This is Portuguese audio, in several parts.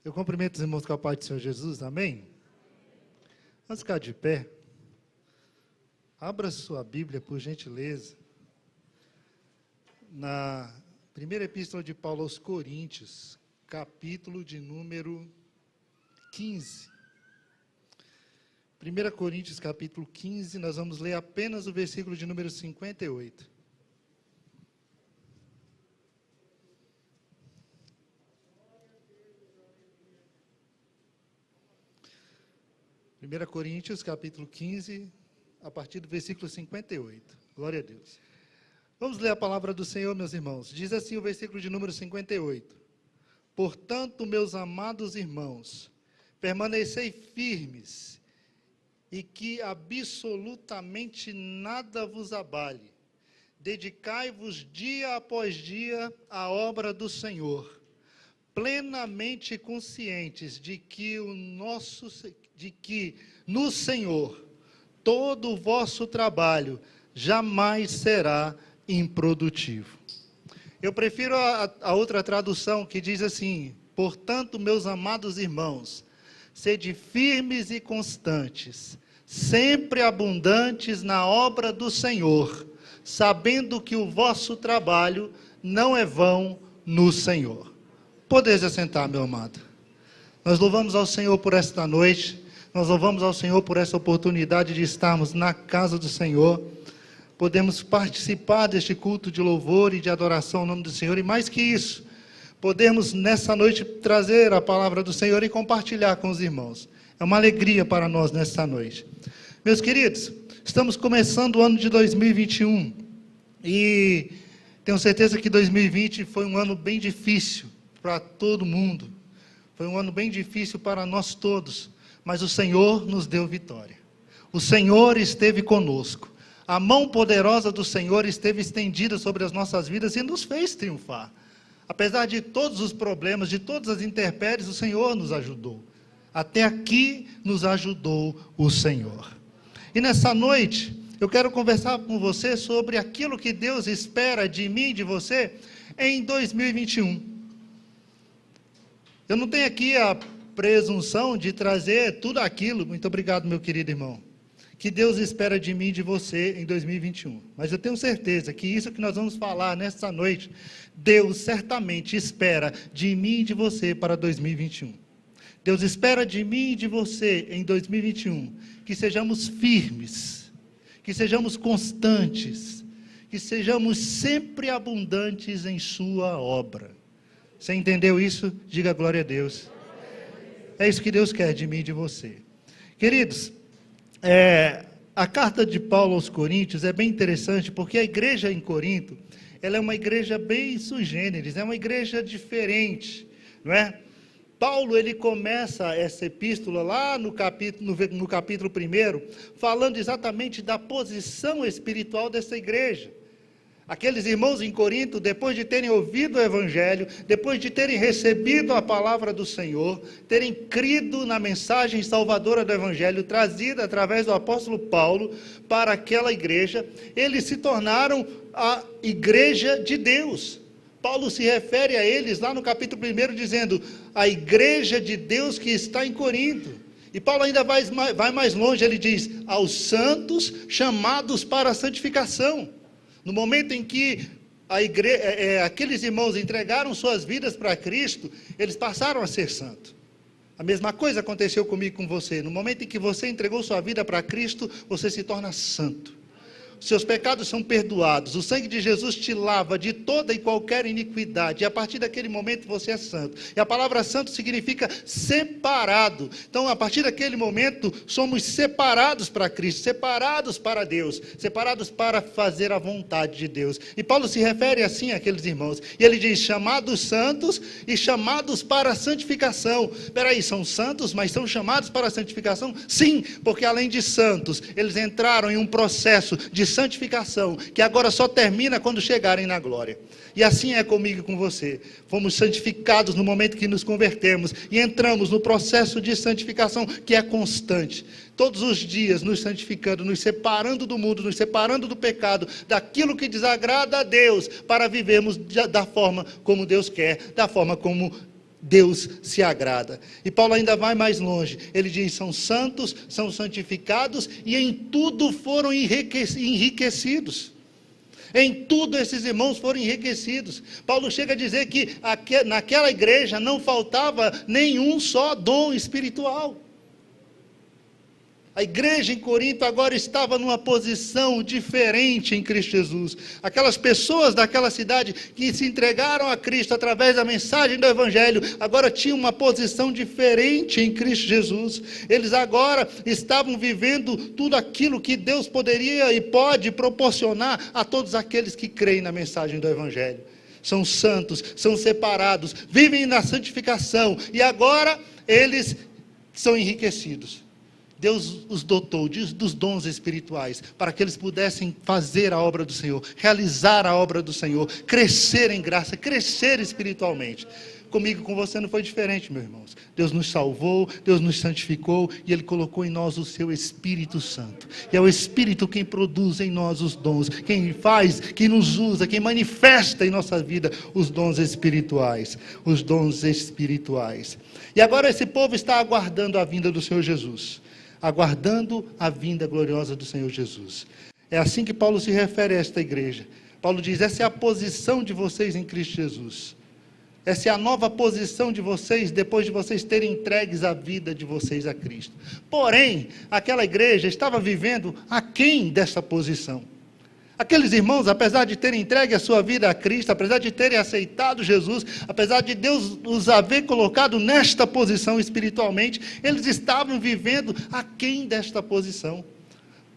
Eu cumprimento os irmãos com a paz do Senhor Jesus, amém? Vamos ficar de pé. Abra sua Bíblia, por gentileza, na primeira epístola de Paulo aos Coríntios, capítulo de número 15. 1 Coríntios, capítulo 15, nós vamos ler apenas o versículo de número 58. 1 Coríntios, capítulo 15, a partir do versículo 58. Glória a Deus. Vamos ler a palavra do Senhor, meus irmãos. Diz assim o versículo de número 58. Portanto, meus amados irmãos, permanecei firmes, e que absolutamente nada vos abale. Dedicai-vos dia após dia à obra do Senhor, plenamente conscientes de que no Senhor todo o vosso trabalho jamais será improdutivo. Eu prefiro a outra tradução que diz assim: portanto, meus amados irmãos, sede firmes e constantes, sempre abundantes na obra do Senhor, sabendo que o vosso trabalho não é vão no Senhor. Podeis assentar, meu amado. Nós louvamos ao Senhor por esta noite, nós louvamos ao Senhor por essa oportunidade de estarmos na casa do Senhor, podemos participar deste culto de louvor e de adoração ao nome do Senhor, e mais que isso, podemos nessa noite trazer a palavra do Senhor e compartilhar com os irmãos. É uma alegria para nós nesta noite. Meus queridos, estamos começando o ano de 2021, e tenho certeza que 2020 foi um ano bem difícil para todo mundo, foi um ano bem difícil para nós todos, mas o Senhor nos deu vitória. O Senhor esteve conosco. A mão poderosa do Senhor esteve estendida sobre as nossas vidas e nos fez triunfar. Apesar de todos os problemas, de todas as intempéries, o Senhor nos ajudou. Até aqui nos ajudou o Senhor. E nessa noite, eu quero conversar com você sobre aquilo que Deus espera de mim e de você em 2021. Eu não tenho aqui a presunção de trazer tudo aquilo, muito obrigado, meu querido irmão, que Deus espera de mim e de você em 2021. Mas eu tenho certeza que isso que nós vamos falar nesta noite, Deus certamente espera de mim e de você para 2021. Deus espera de mim e de você em 2021 que sejamos firmes, que sejamos constantes, que sejamos sempre abundantes em sua obra. Você entendeu isso? Diga glória a Deus. É isso que Deus quer de mim e de você. Queridos, a carta de Paulo aos Coríntios é bem interessante, porque a igreja em Corinto, ela é uma igreja bem sui generis, é uma igreja diferente, não é? Paulo, ele começa essa epístola lá no capítulo 1, falando exatamente da posição espiritual dessa igreja. Aqueles irmãos em Corinto, depois de terem ouvido o Evangelho, depois de terem recebido a palavra do Senhor, terem crido na mensagem salvadora do Evangelho, trazida através do apóstolo Paulo para aquela igreja, eles se tornaram a igreja de Deus. Paulo se refere a eles lá no capítulo 1, dizendo, a igreja de Deus que está em Corinto. E Paulo ainda vai mais longe, ele diz, aos santos chamados para a santificação. No momento em que aqueles irmãos entregaram suas vidas para Cristo, eles passaram a ser santos. A mesma coisa aconteceu comigo e com você. No momento em que você entregou sua vida para Cristo, você se torna santo. Seus pecados são perdoados, o sangue de Jesus te lava de toda e qualquer iniquidade, e a partir daquele momento você é santo. E a palavra santo significa separado. Então, a partir daquele momento, somos separados para Cristo, separados para Deus, separados para fazer a vontade de Deus. E Paulo se refere assim àqueles irmãos, e ele diz, chamados santos e chamados para a santificação. Espera aí, são santos, mas são chamados para a santificação? Sim, porque além de santos, eles entraram em um processo de santificação, que agora só termina quando chegarem na glória. E assim é comigo e com você. Fomos santificados no momento que nos convertemos e entramos no processo de santificação que é constante. Todos os dias nos santificando, nos separando do mundo, nos separando do pecado, daquilo que desagrada a Deus, para vivermos da forma como Deus quer, da forma como Deus se agrada. E Paulo ainda vai mais longe. Ele diz: são santos, são santificados e em tudo foram enriquecidos. Em tudo esses irmãos foram enriquecidos. Paulo chega a dizer que naquela igreja não faltava nenhum só dom espiritual. A igreja em Corinto agora estava numa posição diferente em Cristo Jesus. Aquelas pessoas daquela cidade que se entregaram a Cristo através da mensagem do Evangelho, agora tinham uma posição diferente em Cristo Jesus. Eles agora estavam vivendo tudo aquilo que Deus poderia e pode proporcionar a todos aqueles que creem na mensagem do Evangelho. São santos, são separados, vivem na santificação e agora eles são enriquecidos. Deus os dotou dos dons espirituais, para que eles pudessem fazer a obra do Senhor, realizar a obra do Senhor, crescer em graça, crescer espiritualmente. Comigo, com você não foi diferente, meus irmãos. Deus nos salvou, Deus nos santificou, e Ele colocou em nós o seu Espírito Santo. E é o Espírito quem produz em nós os dons, quem faz, quem nos usa, quem manifesta em nossa vida os dons espirituais. Os dons espirituais. E agora esse povo está aguardando a vinda do Senhor Jesus. Aguardando a vinda gloriosa do Senhor Jesus. É assim que Paulo se refere a esta igreja. Paulo diz: essa é a posição de vocês em Cristo Jesus. Essa é a nova posição de vocês, depois de vocês terem entregues a vida de vocês a Cristo. Porém, aquela igreja estava vivendo aquém dessa posição. Aqueles irmãos, apesar de terem entregue a sua vida a Cristo, apesar de terem aceitado Jesus, apesar de Deus os haver colocado nesta posição espiritualmente, eles estavam vivendo aquém desta posição.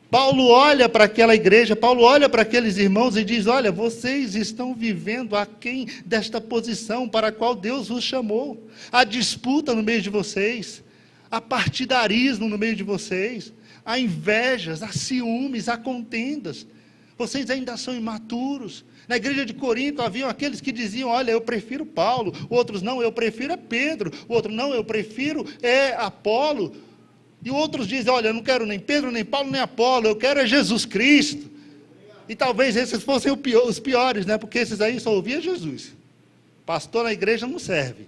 Paulo olha para aquela igreja, Paulo olha para aqueles irmãos e diz: olha, vocês estão vivendo aquém desta posição para a qual Deus os chamou. Há disputa no meio de vocês, há partidarismo no meio de vocês, há invejas, há ciúmes, há contendas. Vocês ainda são imaturos. Na igreja de Corinto haviam aqueles que diziam: olha, eu prefiro Paulo. Outros: não, eu prefiro Pedro. O outro: não, eu prefiro Apolo. E outros dizem: olha, eu não quero nem Pedro, nem Paulo, nem Apolo, eu quero Jesus Cristo. E talvez esses fossem os piores, né? Porque esses aí só ouviam Jesus. Pastor na igreja não serve.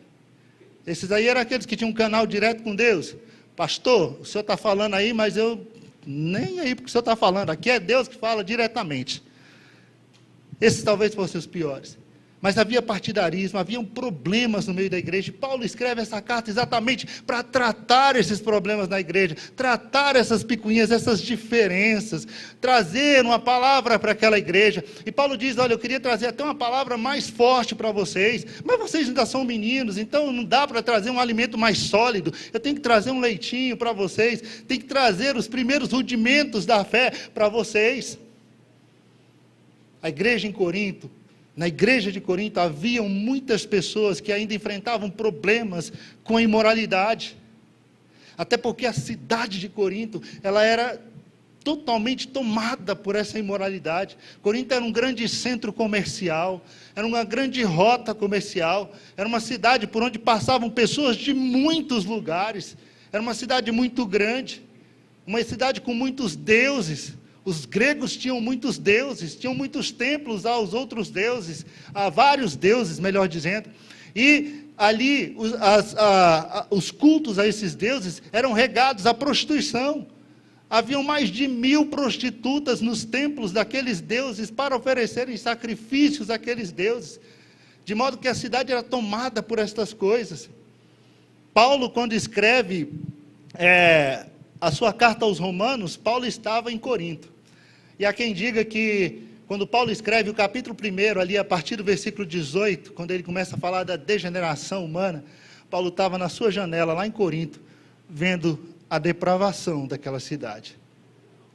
Esses aí eram aqueles que tinham um canal direto com Deus. Pastor, o senhor está falando aí, mas eu nem aí porque o senhor está falando. Aqui é Deus que fala diretamente. Esses talvez fossem os piores. Mas havia partidarismo, haviam problemas no meio da igreja. E Paulo escreve essa carta exatamente para tratar esses problemas na igreja, tratar essas picuinhas, essas diferenças, trazer uma palavra para aquela igreja. E Paulo diz: olha, eu queria trazer até uma palavra mais forte para vocês, mas vocês ainda são meninos, então não dá para trazer um alimento mais sólido. Eu tenho que trazer um leitinho para vocês, tenho que trazer os primeiros rudimentos da fé para vocês. A igreja em Corinto, na igreja de Corinto, haviam muitas pessoas que ainda enfrentavam problemas com a imoralidade. Até porque a cidade de Corinto, ela era totalmente tomada por essa imoralidade. Corinto era um grande centro comercial, era uma grande rota comercial, era uma cidade por onde passavam pessoas de muitos lugares, era uma cidade muito grande, uma cidade com muitos deuses. Os gregos tinham muitos deuses, tinham muitos templos aos outros deuses, a vários deuses, melhor dizendo. E ali os cultos a esses deuses eram regados à prostituição. Haviam mais de 1000 prostitutas nos templos daqueles deuses para oferecerem sacrifícios àqueles deuses. De modo que a cidade era tomada por estas coisas. Paulo, quando escreve a sua carta aos Romanos, Paulo estava em Corinto. E há quem diga que, quando Paulo escreve o capítulo 1, ali a partir do versículo 18, quando ele começa a falar da degeneração humana, Paulo estava na sua janela, lá em Corinto, vendo a depravação daquela cidade.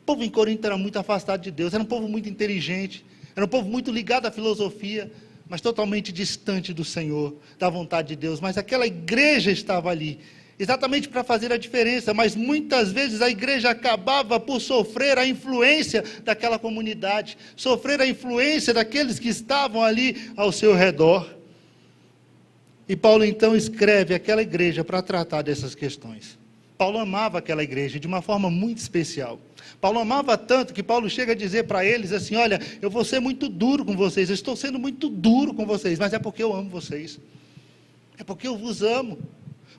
O povo em Corinto era muito afastado de Deus, era um povo muito inteligente, era um povo muito ligado à filosofia, mas totalmente distante do Senhor, da vontade de Deus. Mas aquela igreja estava ali, exatamente para fazer a diferença, mas muitas vezes a igreja acabava por sofrer a influência daquela comunidade, sofrer a influência daqueles que estavam ali ao seu redor. E Paulo então escreve aquela igreja para tratar dessas questões. Paulo amava aquela igreja de uma forma muito especial. Paulo amava tanto que Paulo chega a dizer para eles assim: olha, eu vou ser muito duro com vocês, eu estou sendo muito duro com vocês, mas é porque eu amo vocês. É porque eu vos amo.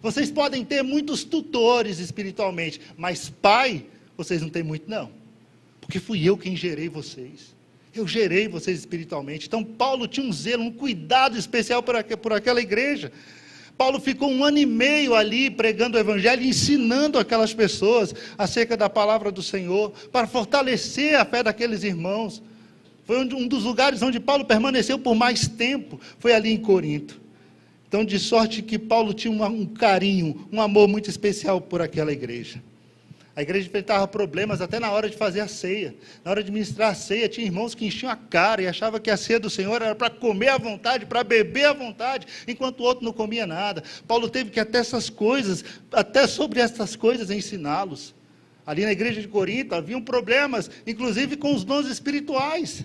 Vocês podem ter muitos tutores espiritualmente, mas pai, vocês não têm muito não. Porque fui eu quem gerei vocês. Eu gerei vocês espiritualmente. Então Paulo tinha um zelo, um cuidado especial por aquela igreja. Paulo ficou 1 ano e meio ali pregando o evangelho, ensinando aquelas pessoas acerca da palavra do Senhor, para fortalecer a fé daqueles irmãos. Foi um dos lugares onde Paulo permaneceu por mais tempo, foi ali em Corinto. Então, de sorte que Paulo tinha um carinho, um amor muito especial por aquela igreja. A igreja enfrentava problemas até na hora de fazer a ceia. Na hora de ministrar a ceia, tinha irmãos que enchiam a cara e achavam que a ceia do Senhor era para comer à vontade, para beber à vontade, enquanto o outro não comia nada. Paulo teve que até sobre essas coisas ensiná-los. Ali na igreja de Corinto haviam problemas, inclusive com os dons espirituais.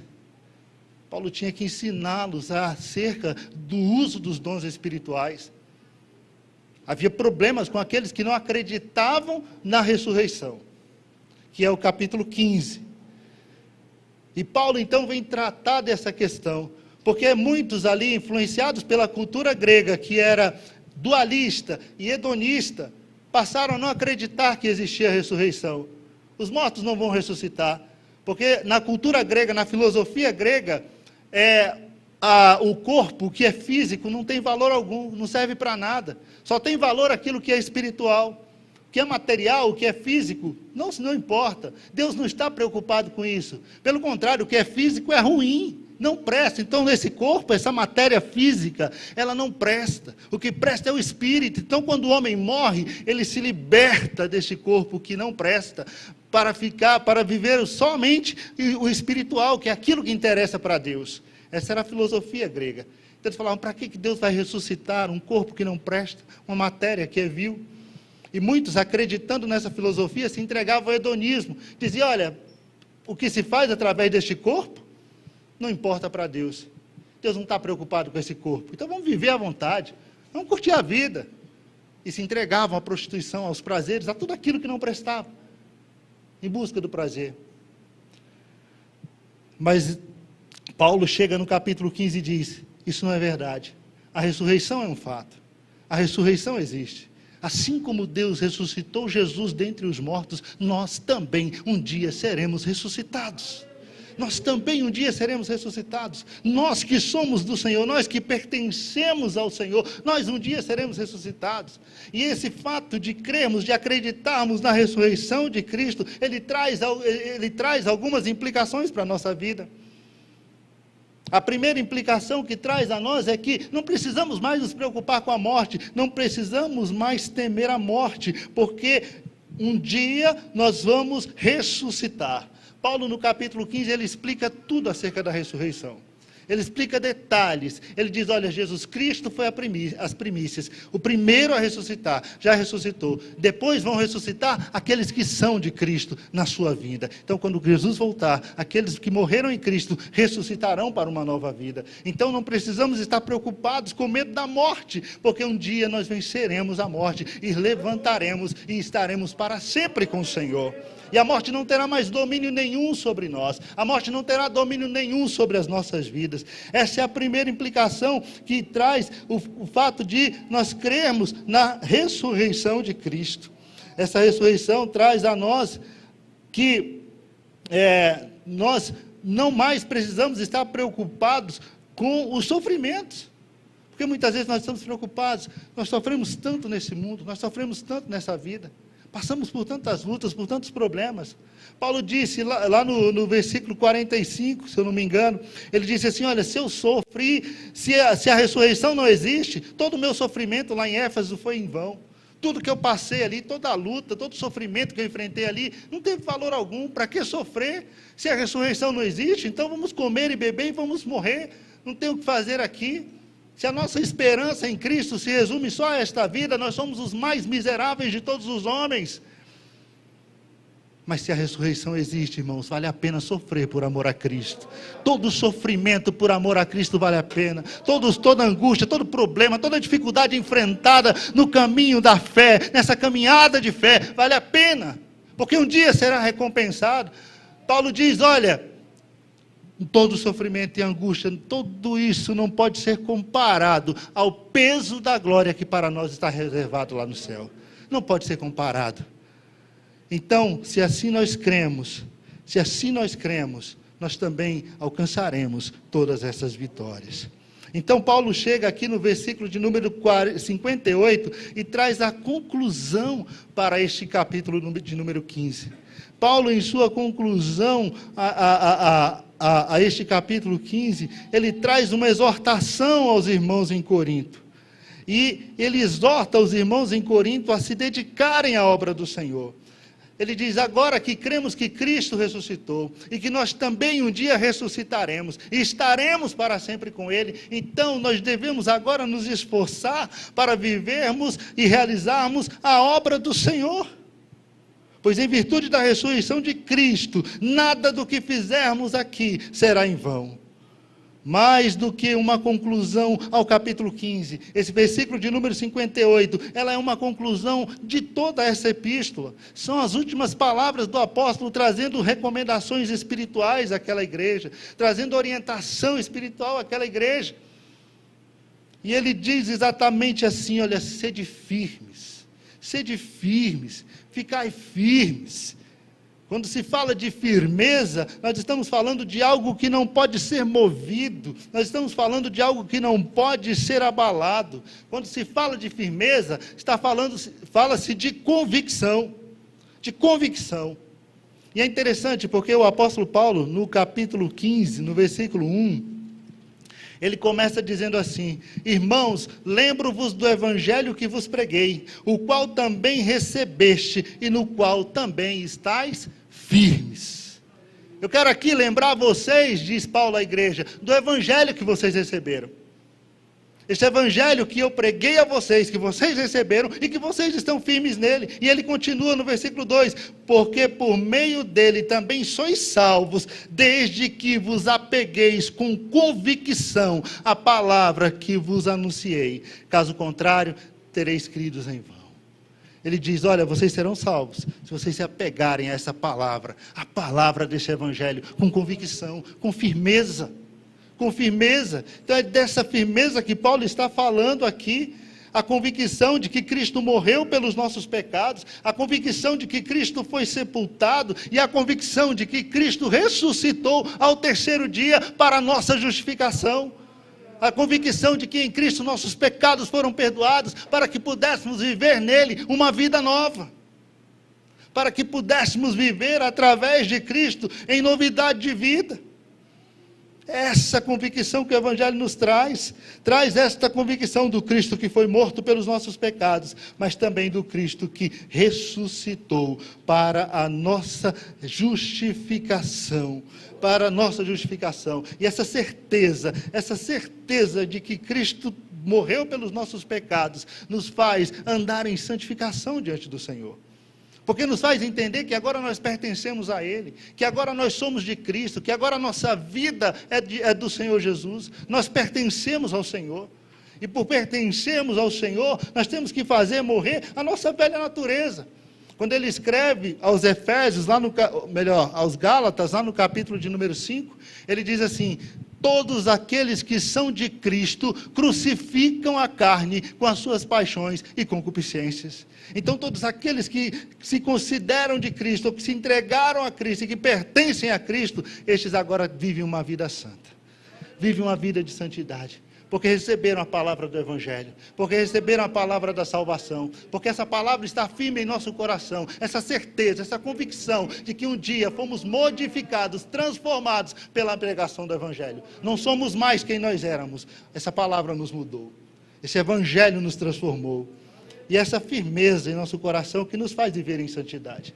Paulo tinha que ensiná-los acerca do uso dos dons espirituais. Havia problemas com aqueles que não acreditavam na ressurreição, que é o capítulo 15. E Paulo então vem tratar dessa questão, porque muitos ali, influenciados pela cultura grega, que era dualista e hedonista, passaram a não acreditar que existia ressurreição. Os mortos não vão ressuscitar, porque na cultura grega, na filosofia grega, o corpo, que é físico, não tem valor algum, não serve para nada. Só tem valor aquilo que é espiritual. O que é material, o que é físico, não importa. Deus não está preocupado com isso. Pelo contrário, o que é físico é ruim, não presta. Então, nesse corpo, essa matéria física, ela não presta. O que presta é o espírito. Então, quando o homem morre, ele se liberta desse corpo que não presta, para viver somente o espiritual, que é aquilo que interessa para Deus. Essa era a filosofia grega. Então eles falavam, para que Deus vai ressuscitar um corpo que não presta, uma matéria que é vil? E muitos, acreditando nessa filosofia, se entregavam ao hedonismo. Diziam, olha, o que se faz através deste corpo, não importa para Deus. Deus não está preocupado com esse corpo. Então vamos viver à vontade, vamos curtir a vida. E se entregavam à prostituição, aos prazeres, a tudo aquilo que não prestava, em busca do prazer. Mas Paulo chega no capítulo 15 e diz, isso não é verdade. A ressurreição é um fato. A ressurreição existe. Assim como Deus ressuscitou Jesus dentre os mortos, nós também um dia seremos ressuscitados. Nós também um dia seremos ressuscitados. Nós que somos do Senhor, nós que pertencemos ao Senhor, nós um dia seremos ressuscitados. E esse fato de crermos, de acreditarmos na ressurreição de Cristo, ele traz algumas implicações para a nossa vida. A primeira implicação que traz a nós é que não precisamos mais nos preocupar com a morte, não precisamos mais temer a morte, porque um dia nós vamos ressuscitar. Paulo, no capítulo 15, ele explica tudo acerca da ressurreição. Ele explica detalhes. Ele diz, olha, Jesus Cristo foi as primícias, o primeiro a ressuscitar, já ressuscitou. Depois vão ressuscitar aqueles que são de Cristo na sua vinda. Então, quando Jesus voltar, aqueles que morreram em Cristo ressuscitarão para uma nova vida. Então, não precisamos estar preocupados com medo da morte, porque um dia nós venceremos a morte e levantaremos e estaremos para sempre com o Senhor. E a morte não terá mais domínio nenhum sobre nós. A morte não terá domínio nenhum sobre as nossas vidas. Essa é a primeira implicação que traz o fato de nós crermos na ressurreição de Cristo. Essa ressurreição traz a nós que nós não mais precisamos estar preocupados com os sofrimentos. Porque muitas vezes nós estamos preocupados, nós sofremos tanto nesse mundo, nós sofremos tanto nessa vida. Passamos por tantas lutas, por tantos problemas. Paulo disse lá no versículo 45, se eu não me engano, ele disse assim, olha, se eu sofri, se a ressurreição não existe, todo o meu sofrimento lá em Éfeso foi em vão. Tudo que eu passei ali, toda a luta, todo o sofrimento que eu enfrentei ali, não teve valor algum. Para que sofrer? Se a ressurreição não existe, então vamos comer e beber e vamos morrer. Não tem o que fazer aqui. Se a nossa esperança em Cristo se resume só a esta vida, nós somos os mais miseráveis de todos os homens. Mas se a ressurreição existe, irmãos, vale a pena sofrer por amor a Cristo. Todo sofrimento por amor a Cristo vale a pena. Toda angústia, todo problema, toda dificuldade enfrentada no caminho da fé, nessa caminhada de fé, vale a pena. Porque um dia será recompensado. Paulo diz, olha, todo sofrimento e angústia, tudo isso não pode ser comparado ao peso da glória que para nós está reservado lá no céu. Não pode ser comparado. Então, se assim nós cremos, nós também alcançaremos todas essas vitórias. Então, Paulo chega aqui no versículo de número 58 e traz a conclusão para este capítulo de número 15. Paulo, em sua conclusão a este capítulo 15, ele traz uma exortação aos irmãos em Corinto. E ele exorta os irmãos em Corinto a se dedicarem à obra do Senhor. Ele diz, agora que cremos que Cristo ressuscitou, e que nós também um dia ressuscitaremos, e estaremos para sempre com Ele, então nós devemos agora nos esforçar para vivermos e realizarmos a obra do Senhor. Pois em virtude da ressurreição de Cristo, nada do que fizermos aqui será em vão. Mais do que uma conclusão ao capítulo 15, esse versículo de número 58, ela é uma conclusão de toda essa epístola. São as últimas palavras do apóstolo trazendo recomendações espirituais àquela igreja, trazendo orientação espiritual àquela igreja. E ele diz exatamente assim, olha, sede firmes, ficai firmes. Quando se fala de firmeza, nós estamos falando de algo que não pode ser movido, nós estamos falando de algo que não pode ser abalado. Quando se fala de firmeza, fala-se de convicção, E é interessante porque o apóstolo Paulo, no capítulo 15, no versículo 1, ele começa dizendo assim, irmãos, lembro-vos do evangelho que vos preguei, o qual também recebeste e no qual também estáis firmes. Eu quero aqui lembrar vocês, diz Paulo à igreja, do evangelho que vocês receberam. Esse evangelho que eu preguei a vocês, que vocês receberam e que vocês estão firmes nele. E ele continua no versículo 2, porque por meio dele também sois salvos, desde que vos apegueis com convicção à palavra que vos anunciei. Caso contrário, tereis crido em vão. Ele diz, olha, vocês serão salvos, se vocês se apegarem a essa palavra, a palavra desse evangelho, com convicção, com firmeza. Então é dessa firmeza que Paulo está falando aqui, a convicção de que Cristo morreu pelos nossos pecados, a convicção de que Cristo foi sepultado, e a convicção de que Cristo ressuscitou ao terceiro dia para a nossa justificação, a convicção de que em Cristo nossos pecados foram perdoados, para que pudéssemos viver nele uma vida nova, para que pudéssemos viver através de Cristo em novidade de vida. Essa convicção que o Evangelho nos traz esta convicção do Cristo que foi morto pelos nossos pecados, mas também do Cristo que ressuscitou para a nossa justificação, e essa certeza de que Cristo morreu pelos nossos pecados, nos faz andar em santificação diante do Senhor. Porque nos faz entender que agora nós pertencemos a Ele, que agora nós somos de Cristo, que agora a nossa vida é do Senhor Jesus, nós pertencemos ao Senhor, e por pertencermos ao Senhor, nós temos que fazer morrer a nossa velha natureza. Quando ele escreve aos Efésios, aos Gálatas, lá no capítulo de número 5, ele diz assim, todos aqueles que são de Cristo crucificam a carne com as suas paixões e concupiscências. Então todos aqueles que se consideram de Cristo, ou que se entregaram a Cristo e que pertencem a Cristo, estes agora vivem uma vida santa, vivem uma vida de santidade, porque receberam a palavra do Evangelho, porque receberam a palavra da salvação, porque essa palavra está firme em nosso coração, essa certeza, essa convicção de que um dia fomos modificados, transformados pela pregação do Evangelho. Não somos mais quem nós éramos, essa palavra nos mudou, esse Evangelho nos transformou, e essa firmeza em nosso coração que nos faz viver em santidade.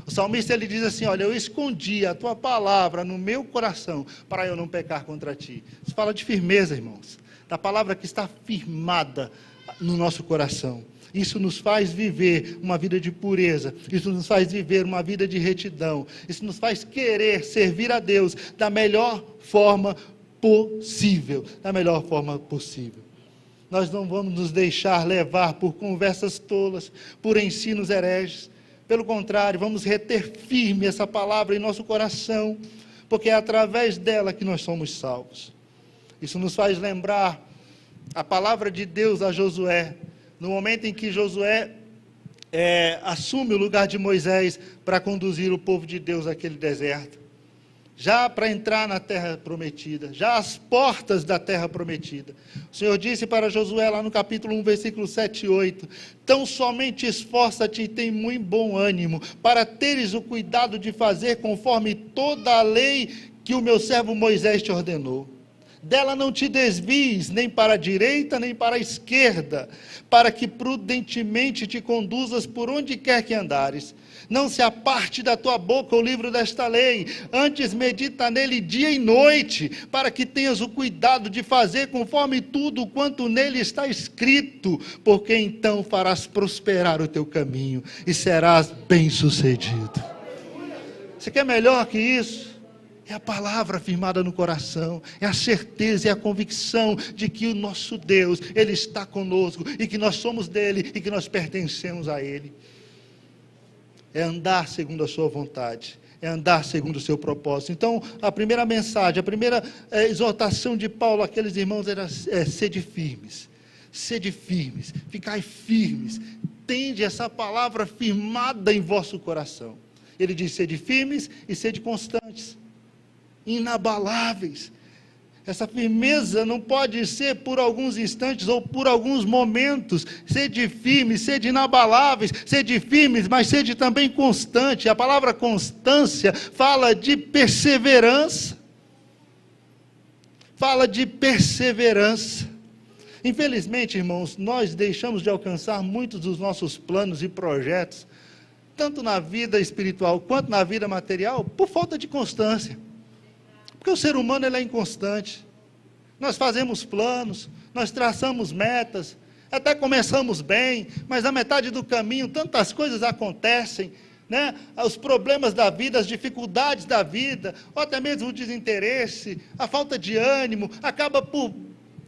O salmista ele diz assim, olha, eu escondi a tua palavra no meu coração, para eu não pecar contra ti. Isso fala de firmeza, irmãos, da palavra que está firmada no nosso coração. Isso nos faz viver uma vida de pureza, isso nos faz viver uma vida de retidão, isso nos faz querer servir a Deus da melhor forma possível, Nós não vamos nos deixar levar por conversas tolas, por ensinos hereges, pelo contrário, vamos reter firme essa palavra em nosso coração, porque é através dela que nós somos salvos. Isso nos faz lembrar a palavra de Deus a Josué, no momento em que Josué assume o lugar de Moisés para conduzir o povo de Deus àquele deserto, já para entrar na terra prometida, já às portas da terra prometida. O Senhor disse para Josué lá no capítulo 1, versículo 7 e 8, tão somente esforça-te e tem muito bom ânimo, para teres o cuidado de fazer conforme toda a lei que o meu servo Moisés te ordenou. Dela não te desvies, nem para a direita, nem para a esquerda, para que prudentemente te conduzas por onde quer que andares. Não se aparte da tua boca o livro desta lei, antes medita nele dia e noite, para que tenhas o cuidado de fazer conforme tudo quanto nele está escrito, porque então farás prosperar o teu caminho e serás bem-sucedido. Você quer melhor que isso? É a palavra firmada no coração, é a certeza e a convicção de que o nosso Deus, Ele está conosco, e que nós somos dEle, e que nós pertencemos a Ele. É andar segundo a sua vontade, é andar segundo o seu propósito. Então, a primeira mensagem, a primeira exortação de Paulo àqueles irmãos era sede firmes, ficai firmes, tende essa palavra firmada em vosso coração. Ele diz, sede firmes e sede constantes, inabaláveis. Essa firmeza não pode ser por alguns instantes ou por alguns momentos. Sede firmes, sede inabaláveis, sede firmes, mas sede também constante. A palavra constância fala de perseverança. Fala de perseverança. Infelizmente, irmãos, nós deixamos de alcançar muitos dos nossos planos e projetos, tanto na vida espiritual quanto na vida material, por falta de constância. Porque o ser humano ele é inconstante. Nós fazemos planos, nós traçamos metas, até começamos bem, mas na metade do caminho tantas coisas acontecem, né? Os problemas da vida, as dificuldades da vida, ou até mesmo o desinteresse, a falta de ânimo, acaba por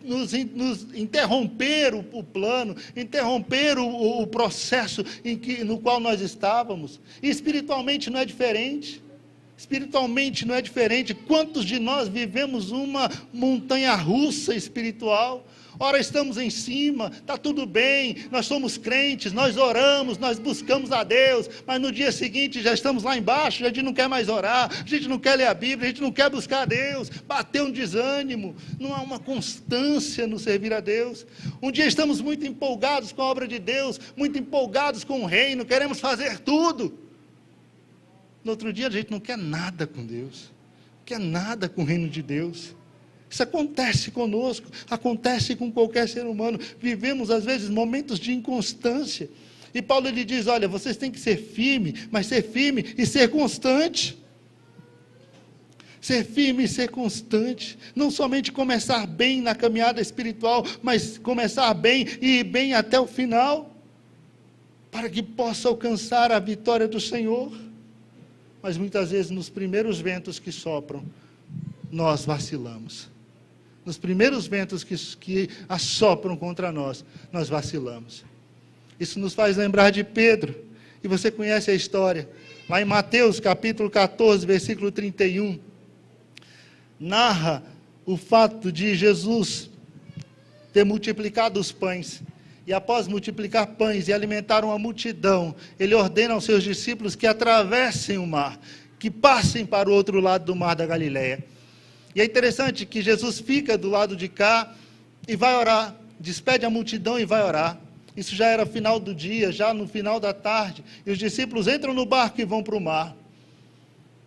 nos interromper o plano, interromper o processo no qual nós estávamos. E espiritualmente não é diferente. Espiritualmente não é diferente. Quantos de nós vivemos uma montanha-russa espiritual? Ora estamos em cima, está tudo bem, nós somos crentes, nós oramos, nós buscamos a Deus, mas no dia seguinte já estamos lá embaixo, a gente não quer mais orar, a gente não quer ler a Bíblia, a gente não quer buscar a Deus, bateu um desânimo, não há uma constância no servir a Deus. Um dia estamos muito empolgados com a obra de Deus, muito empolgados com o reino, queremos fazer tudo. No outro dia a gente não quer nada com Deus, não quer nada com o reino de Deus. Isso acontece conosco, acontece com qualquer ser humano. Vivemos às vezes momentos de inconstância. E Paulo ele diz, olha, vocês têm que ser firme, mas ser firme e ser constante. Ser firme e ser constante. Não somente começar bem na caminhada espiritual, mas começar bem e ir bem até o final, para que possa alcançar a vitória do Senhor. Mas muitas vezes nos primeiros ventos que sopram, nós vacilamos. Nos primeiros ventos que assopram contra nós, nós vacilamos. Isso nos faz lembrar de Pedro, e você conhece a história. Lá em Mateus capítulo 14, versículo 31, narra o fato de Jesus ter multiplicado os pães. E após multiplicar pães e alimentar uma multidão, ele ordena aos seus discípulos que atravessem o mar, que passem para o outro lado do mar da Galileia. E é interessante que Jesus fica do lado de cá e vai orar, despede a multidão e vai orar. Isso já era final do dia, já no final da tarde, e os discípulos entram no barco e vão para o mar.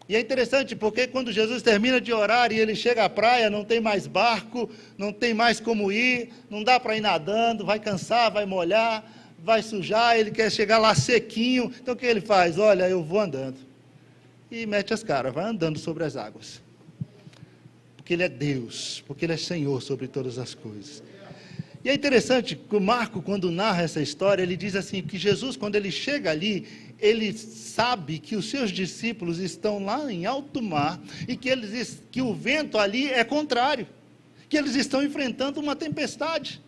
E é interessante porque quando Jesus termina de orar e ele chega à praia, não tem mais barco, não tem mais como ir, não dá para ir nadando, vai cansar, vai molhar, vai sujar, ele quer chegar lá sequinho. Então o que ele faz? Olha, eu vou andando. E mete as caras, vai andando sobre as águas. Porque ele é Deus, porque ele é Senhor sobre todas as coisas. E é interessante que o Marco, quando narra essa história, ele diz assim, que Jesus, quando ele chega ali, ele sabe que os seus discípulos estão lá em alto mar, e que o vento ali é contrário, que eles estão enfrentando uma tempestade.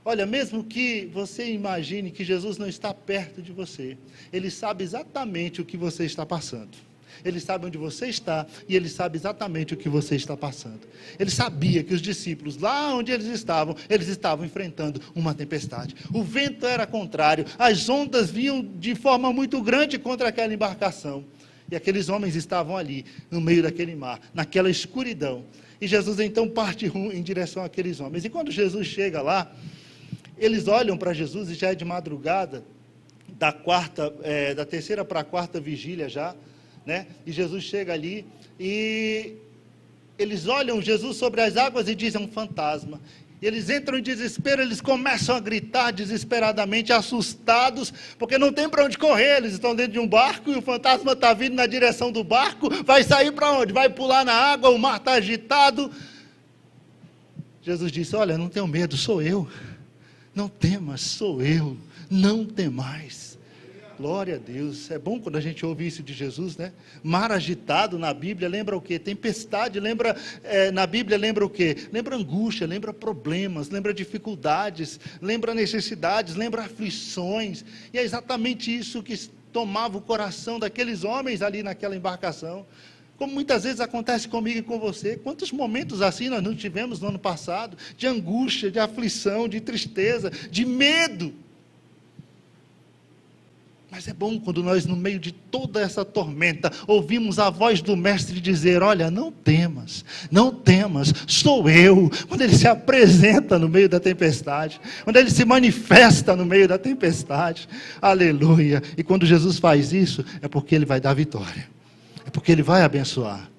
Olha, mesmo que você imagine que Jesus não está perto de você, ele sabe exatamente o que você está passando. Ele sabe onde você está e Ele sabe exatamente o que você está passando. Ele sabia que os discípulos, lá onde eles estavam enfrentando uma tempestade. O vento era contrário, as ondas vinham de forma muito grande contra aquela embarcação. E aqueles homens estavam ali, no meio daquele mar, naquela escuridão. E Jesus então parte em direção àqueles homens. E quando Jesus chega lá, eles olham para Jesus e já é de madrugada, da terceira para a quarta vigília já, né? E Jesus chega ali e eles olham Jesus sobre as águas e dizem: é um fantasma. E eles entram em desespero, eles começam a gritar desesperadamente, assustados, porque não tem para onde correr. Eles estão dentro de um barco e o fantasma está vindo na direção do barco. Vai sair para onde? Vai pular na água, o mar está agitado. Jesus disse: olha, não tenham medo, sou eu. Não temas, sou eu. Não temais. Glória a Deus. É bom quando a gente ouve isso de Jesus, né? Mar agitado na Bíblia lembra o quê? Tempestade, na Bíblia lembra o quê? Lembra angústia, lembra problemas, lembra dificuldades, lembra necessidades, lembra aflições. E é exatamente isso que tomava o coração daqueles homens ali naquela embarcação. Como muitas vezes acontece comigo e com você. Quantos momentos assim nós não tivemos no ano passado? De angústia, de aflição, de tristeza, de medo. Mas é bom quando nós, no meio de toda essa tormenta, ouvimos a voz do Mestre dizer: olha, não temas, sou eu. Quando Ele se apresenta no meio da tempestade, quando Ele se manifesta no meio da tempestade, aleluia. E quando Jesus faz isso, é porque Ele vai dar vitória, é porque Ele vai abençoar.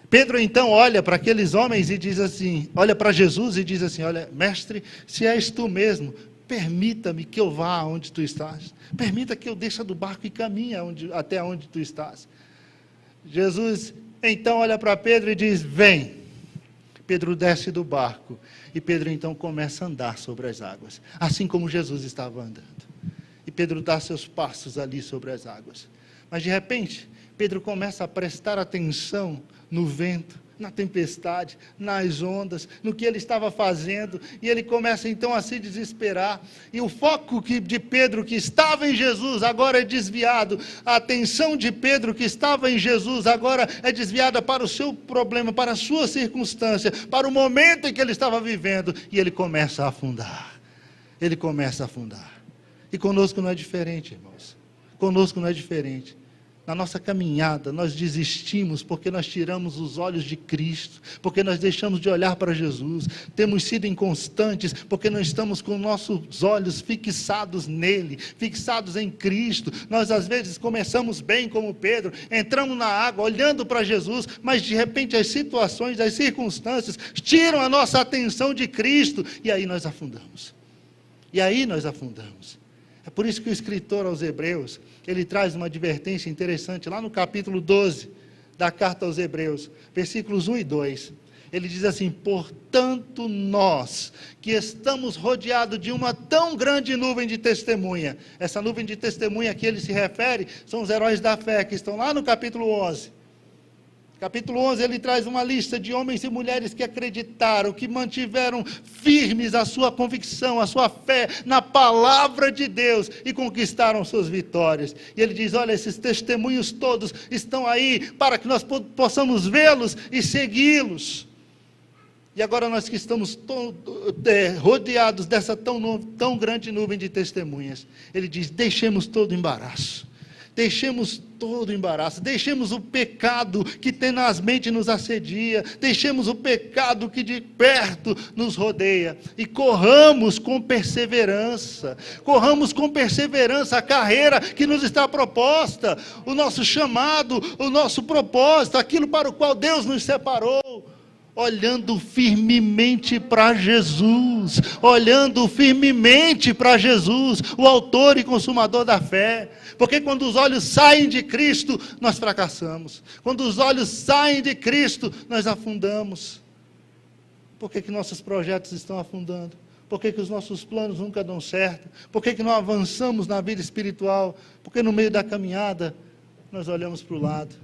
Pedro então olha para aqueles homens e diz assim, olha para Jesus e diz assim: olha, Mestre, se és tu mesmo, permita-me que eu vá aonde tu estás. Permita que eu desça do barco e caminhe até onde tu estás. Jesus então olha para Pedro e diz: vem. Pedro desce do barco. E Pedro então começa a andar sobre as águas. Assim como Jesus estava andando. E Pedro dá seus passos ali sobre as águas. Mas de repente, Pedro começa a prestar atenção no vento, na tempestade, nas ondas, no que ele estava fazendo, e ele começa então a se desesperar, e o foco de Pedro que estava em Jesus, agora é desviado, a atenção de Pedro que estava em Jesus, agora é desviada para o seu problema, para a sua circunstância, para o momento em que ele estava vivendo, e ele começa a afundar, e conosco não é diferente, irmãos, conosco não é diferente. Na nossa caminhada, nós desistimos porque nós tiramos os olhos de Cristo, porque nós deixamos de olhar para Jesus, temos sido inconstantes porque não estamos com nossos olhos fixados nele, fixados em Cristo. Nós às vezes começamos bem como Pedro, entramos na água olhando para Jesus, mas de repente as situações, as circunstâncias tiram a nossa atenção de Cristo, e aí nós afundamos. É por isso que o escritor aos Hebreus, ele traz uma advertência interessante, lá no capítulo 12, da carta aos Hebreus, versículos 1 e 2, ele diz assim: portanto nós, que estamos rodeados de uma tão grande nuvem de testemunha, essa nuvem de testemunha a que ele se refere, são os heróis da fé, que estão lá no capítulo 11, Capítulo 11, ele traz uma lista de homens e mulheres que acreditaram, que mantiveram firmes a sua convicção, a sua fé na palavra de Deus e conquistaram suas vitórias. E ele diz: olha, esses testemunhos todos estão aí para que nós possamos vê-los e segui-los. E agora nós que estamos rodeados dessa tão grande nuvem de testemunhas, ele diz: deixemos todo embaraço. Deixemos o pecado que tenazmente nos assedia, deixemos o pecado que de perto nos rodeia, e corramos com perseverança a carreira que nos está proposta, o nosso chamado, o nosso propósito, aquilo para o qual Deus nos separou, olhando firmemente para Jesus, o autor e consumador da fé, porque quando os olhos saem de Cristo, nós fracassamos, quando os olhos saem de Cristo, nós afundamos. Por que nossos projetos estão afundando? Por que os nossos planos nunca dão certo? Por que não avançamos na vida espiritual? Porque no meio da caminhada, nós olhamos para o lado,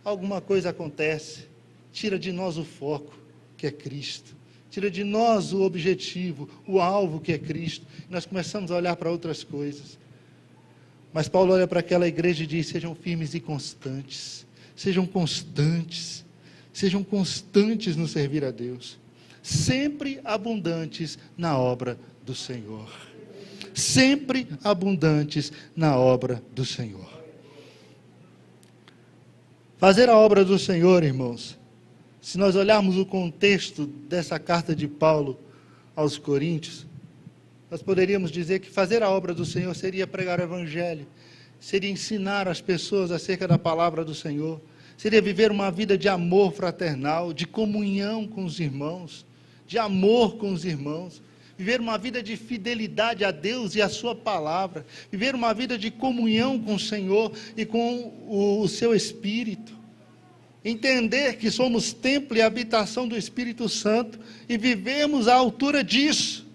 alguma coisa acontece, tira de nós o foco, que é Cristo. Tira de nós o objetivo, o alvo, que é Cristo. E nós começamos a olhar para outras coisas. Mas Paulo olha para aquela igreja e diz: sejam firmes e constantes. sejam constantes no servir a Deus, sempre abundantes na obra do Senhor, sempre abundantes na obra do Senhor. Fazer a obra do Senhor, irmãos, se nós olharmos o contexto dessa carta de Paulo aos Coríntios, nós poderíamos dizer que fazer a obra do Senhor seria pregar o Evangelho, seria ensinar as pessoas acerca da palavra do Senhor, seria viver uma vida de amor fraternal, de comunhão com os irmãos, de amor com os irmãos, viver uma vida de fidelidade a Deus e a sua palavra, viver uma vida de comunhão com o Senhor e com o seu Espírito, entender que somos templo e habitação do Espírito Santo e vivemos à altura disso,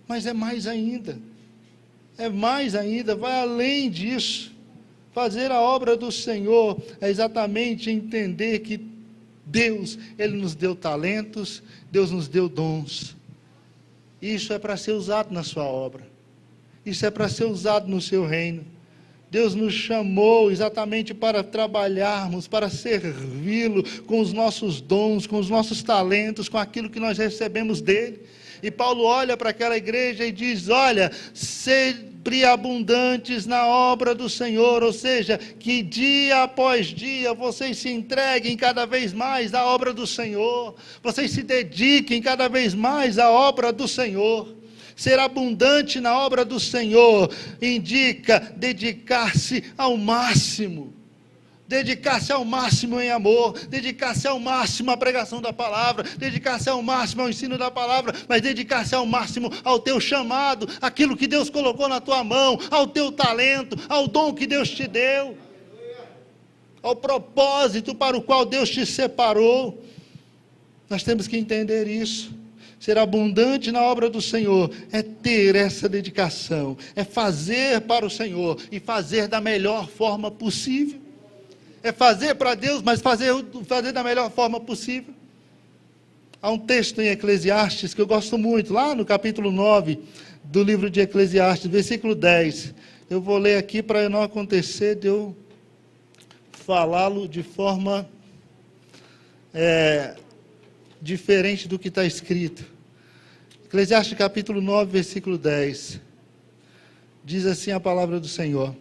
mas é mais ainda, vai além disso. Fazer a obra do Senhor é exatamente entender que Deus, Ele nos deu talentos, Deus nos deu dons, isso é para ser usado na sua obra, isso é para ser usado no seu reino. Deus nos chamou exatamente para trabalharmos, para servi-lo com os nossos dons, com os nossos talentos, com aquilo que nós recebemos dele. E Paulo olha para aquela igreja e diz: olha, sempre abundantes na obra do Senhor, ou seja, que dia após dia vocês se entreguem cada vez mais à obra do Senhor, vocês se dediquem cada vez mais à obra do Senhor. Ser abundante na obra do Senhor indica dedicar-se ao máximo em amor, dedicar-se ao máximo à pregação da palavra, dedicar-se ao máximo ao ensino da palavra, mas dedicar-se ao máximo ao teu chamado, aquilo que Deus colocou na tua mão, ao teu talento, ao dom que Deus te deu, ao propósito para o qual Deus te separou. Nós temos que entender isso. Ser abundante na obra do Senhor é ter essa dedicação, é fazer para o Senhor e fazer da melhor forma possível. É fazer para Deus, mas fazer da melhor forma possível. Há um texto em Eclesiastes que eu gosto muito, lá no capítulo 9 do livro de Eclesiastes, versículo 10. Eu vou ler aqui para não acontecer de eu falá-lo de forma diferente do que está escrito. Eclesiastes capítulo 9, versículo 10. Diz assim a palavra do Senhor: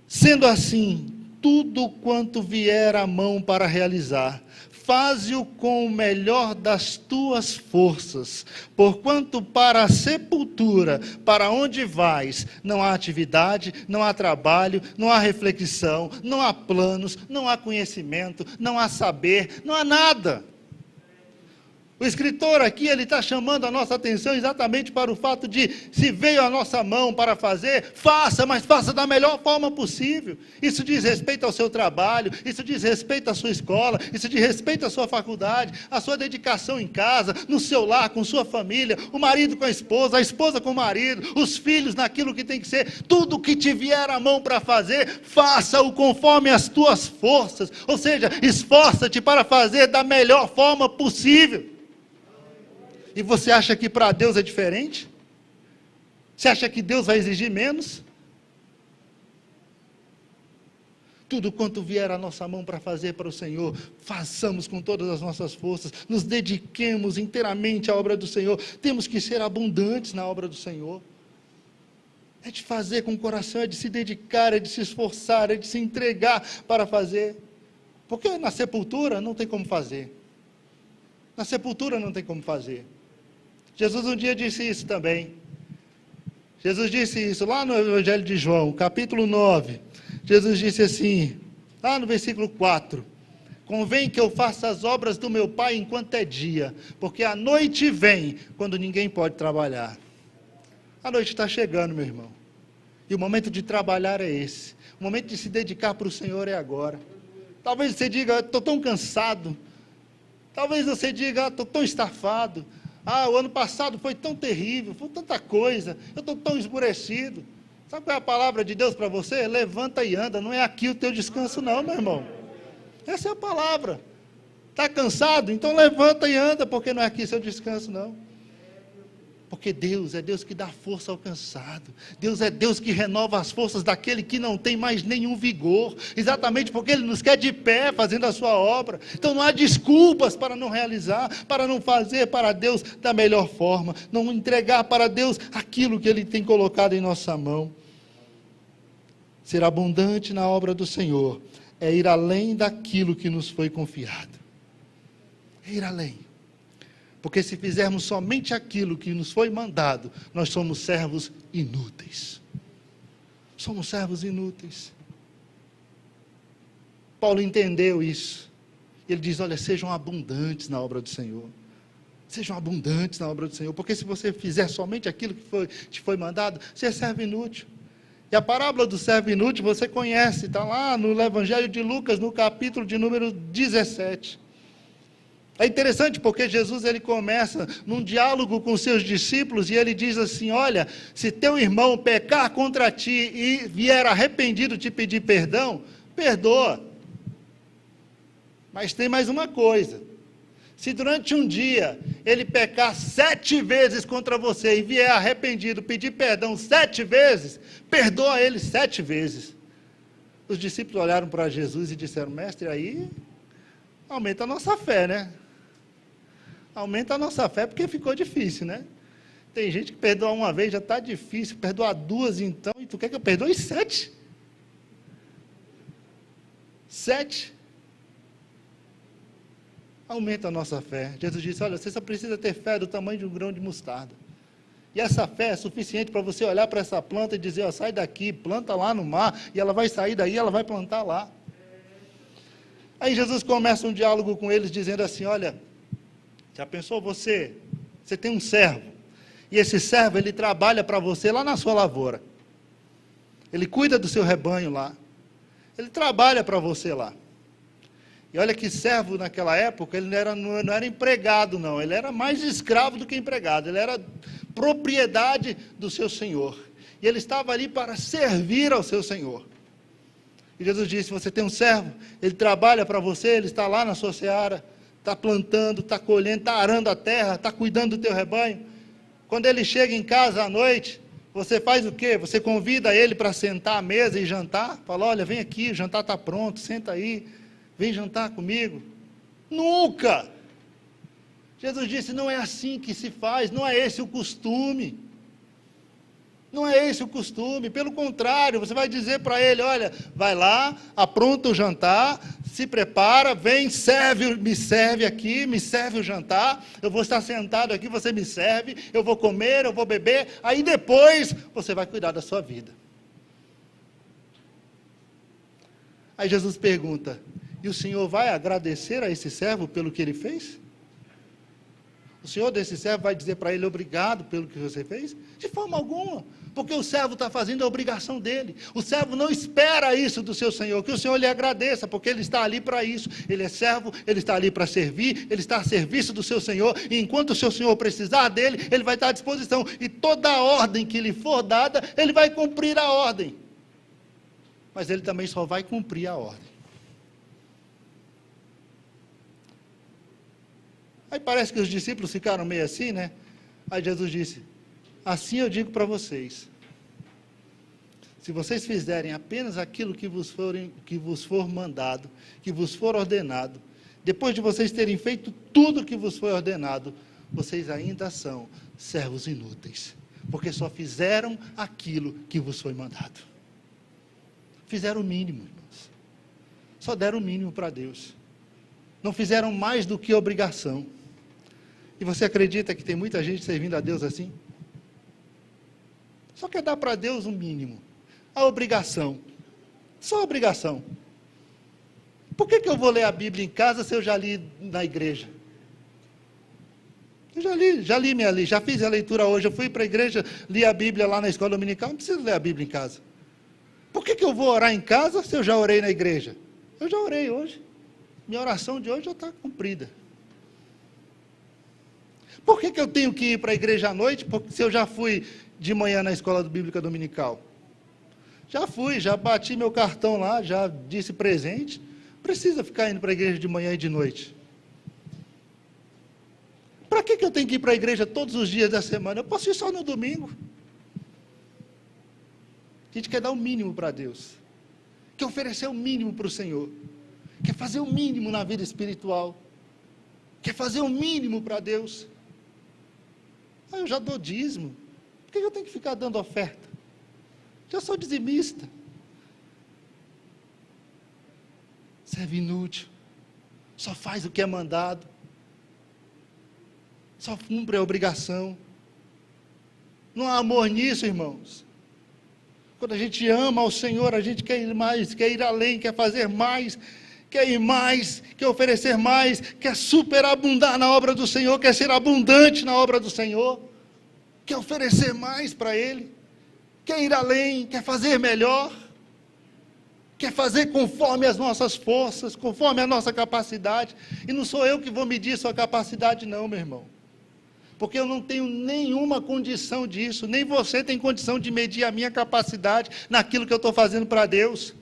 sendo assim, tudo quanto vier à mão para realizar, faze-o com o melhor das tuas forças, porquanto para a sepultura, para onde vais, não há atividade, não há trabalho, não há reflexão, não há planos, não há conhecimento, não há saber, não há nada. O escritor aqui, ele está chamando a nossa atenção exatamente para o fato de, se veio à nossa mão para fazer, faça, mas faça da melhor forma possível. Isso diz respeito ao seu trabalho, isso diz respeito à sua escola, isso diz respeito à sua faculdade, à sua dedicação em casa, no seu lar, com sua família, o marido com a esposa com o marido, os filhos naquilo que tem que ser. Tudo que te vier à mão para fazer, faça-o conforme as tuas forças, ou seja, esforça-te para fazer da melhor forma possível. E você acha que para Deus é diferente? Você acha que Deus vai exigir menos? Tudo quanto vier à nossa mão para fazer para o Senhor, façamos com todas as nossas forças, nos dediquemos inteiramente à obra do Senhor. Temos que ser abundantes na obra do Senhor. É de fazer com o coração, é de se dedicar, é de se esforçar, é de se entregar para fazer. Porque na sepultura não tem como fazer. Na sepultura não tem como fazer. Jesus um dia disse isso também. Jesus disse isso lá no Evangelho de João, capítulo 9. Jesus disse assim, lá no versículo 4. Convém que eu faça as obras do meu Pai enquanto é dia, porque a noite vem, quando ninguém pode trabalhar. A noite está chegando, meu irmão. E o momento de trabalhar é esse. O momento de se dedicar para o Senhor é agora. Talvez você diga, estou tão cansado. Talvez você diga, estou tão estafado. O ano passado foi tão terrível, foi tanta coisa, eu estou tão esmurecido. Sabe qual é a palavra de Deus para você? Levanta e anda, não é aqui o teu descanso não, meu irmão. Essa é a palavra. Está cansado? Então levanta e anda, porque não é aqui seu descanso não. Porque Deus é Deus que dá força ao cansado. Deus é Deus que renova as forças daquele que não tem mais nenhum vigor. Exatamente porque Ele nos quer de pé fazendo a sua obra. Então não há desculpas para não realizar, para não fazer para Deus da melhor forma. Não entregar para Deus aquilo que Ele tem colocado em nossa mão. Ser abundante na obra do Senhor é ir além daquilo que nos foi confiado. É ir além. Porque se fizermos somente aquilo que nos foi mandado, nós somos servos inúteis. Somos servos inúteis. Paulo entendeu isso. Ele diz, olha, sejam abundantes na obra do Senhor. Sejam abundantes na obra do Senhor. Porque se você fizer somente aquilo que te foi mandado, você é servo inútil. E a parábola do servo inútil você conhece, está lá no Evangelho de Lucas, no capítulo de número 17. É interessante porque Jesus ele começa num diálogo com seus discípulos e ele diz assim, olha, se teu irmão pecar contra ti e vier arrependido te pedir perdão, perdoa. Mas tem mais uma coisa, se durante um dia ele pecar 7 vezes contra você e vier arrependido pedir perdão 7 vezes, perdoa ele 7 vezes. Os discípulos olharam para Jesus e disseram, mestre, aí aumenta a nossa fé, né? Aumenta a nossa fé porque ficou difícil, né? Tem gente que perdoa uma vez, já está difícil, perdoa 2 então, e tu quer que eu perdoe 7? 7? Aumenta a nossa fé. Jesus disse, olha, você só precisa ter fé do tamanho de um grão de mostarda. E essa fé é suficiente para você olhar para essa planta e dizer, ó, sai daqui, planta lá no mar, e ela vai sair daí, ela vai plantar lá. Aí Jesus começa um diálogo com eles, dizendo assim, olha, já pensou você tem um servo, e esse servo ele trabalha para você lá na sua lavoura, ele cuida do seu rebanho lá, ele trabalha para você lá, e olha que servo naquela época, ele não era empregado não, ele era mais escravo do que empregado, ele era propriedade do seu senhor, e ele estava ali para servir ao seu senhor. E Jesus disse, você tem um servo, ele trabalha para você, ele está lá na sua seara, está plantando, está colhendo, está arando a terra, está cuidando do teu rebanho. Quando ele chega em casa à noite, você faz o quê? Você convida ele para sentar à mesa e jantar? Fala, olha, vem aqui, o jantar está pronto, senta aí, vem jantar comigo. Nunca! Jesus disse, não é assim que se faz, não é esse o costume. Não é esse o costume, pelo contrário, você vai dizer para ele, olha, vai lá, apronta o jantar, se prepara, vem, me serve aqui, me serve o jantar, eu vou estar sentado aqui, você me serve, eu vou comer, eu vou beber, aí depois você vai cuidar da sua vida. Aí Jesus pergunta, e o Senhor vai agradecer a esse servo pelo que ele fez? O Senhor desse servo vai dizer para ele, obrigado pelo que você fez? De forma alguma, porque o servo está fazendo a obrigação dele. O servo não espera isso do seu Senhor, que o Senhor lhe agradeça, porque ele está ali para isso. Ele é servo, ele está ali para servir, ele está a serviço do seu Senhor, e enquanto o seu Senhor precisar dele, ele vai estar à disposição, e toda a ordem que lhe for dada, ele vai cumprir a ordem. Mas ele também só vai cumprir a ordem. Aí parece que os discípulos ficaram meio assim, né? Aí Jesus disse, assim eu digo para vocês, se vocês fizerem apenas aquilo que vos for mandado, que vos for ordenado, depois de vocês terem feito tudo que vos foi ordenado, vocês ainda são servos inúteis, porque só fizeram aquilo que vos foi mandado. Fizeram o mínimo, irmãos. Só deram o mínimo para Deus. Não fizeram mais do que obrigação. E você acredita que tem muita gente servindo a Deus assim? Só quer dar para Deus o mínimo, a obrigação, só a obrigação. Por que eu vou ler a Bíblia em casa se eu já li na igreja? Eu já fiz a leitura hoje, eu fui para a igreja, li a Bíblia lá na escola dominical, não preciso ler a Bíblia em casa. Por que eu vou orar em casa se eu já orei na igreja? Eu já orei hoje, minha oração de hoje já está cumprida. Por que eu tenho que ir para a igreja à noite, se eu já fui de manhã na escola bíblica dominical? Já fui, já bati meu cartão lá, já disse presente, precisa ficar indo para a igreja de manhã e de noite. Para que eu tenho que ir para a igreja todos os dias da semana? Eu posso ir só no domingo. A gente quer dar o mínimo para Deus, quer oferecer o mínimo para o Senhor, quer fazer o mínimo na vida espiritual, quer fazer o mínimo para Deus. Eu já dou dízimo, por que eu tenho que ficar dando oferta? Já sou dizimista. Serve inútil, só faz o que é mandado, só cumpre a obrigação. Não há amor nisso, irmãos. Quando a gente ama ao Senhor, a gente quer ir mais, quer ir além, quer fazer mais, quer ir mais, quer oferecer mais, quer superabundar na obra do Senhor, quer ser abundante na obra do Senhor, quer oferecer mais para Ele, quer ir além, quer fazer melhor, quer fazer conforme as nossas forças, conforme a nossa capacidade. E não sou eu que vou medir sua capacidade não, meu irmão. Porque eu não tenho nenhuma condição disso, nem você tem condição de medir a minha capacidade naquilo que eu estou fazendo para Deus.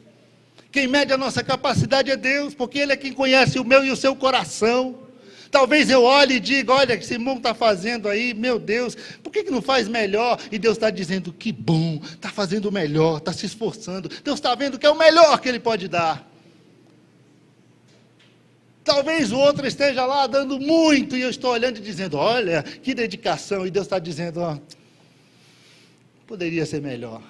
Quem mede a nossa capacidade é Deus, porque Ele é quem conhece o meu e o seu coração. Talvez eu olhe e diga, olha, o que esse irmão está fazendo aí, meu Deus, por que não faz melhor? E Deus está dizendo, que bom, está fazendo o melhor, está se esforçando, Deus está vendo que é o melhor que Ele pode dar. Talvez o outro esteja lá dando muito, e eu estou olhando e dizendo, olha, que dedicação, e Deus está dizendo, ó, poderia ser melhor.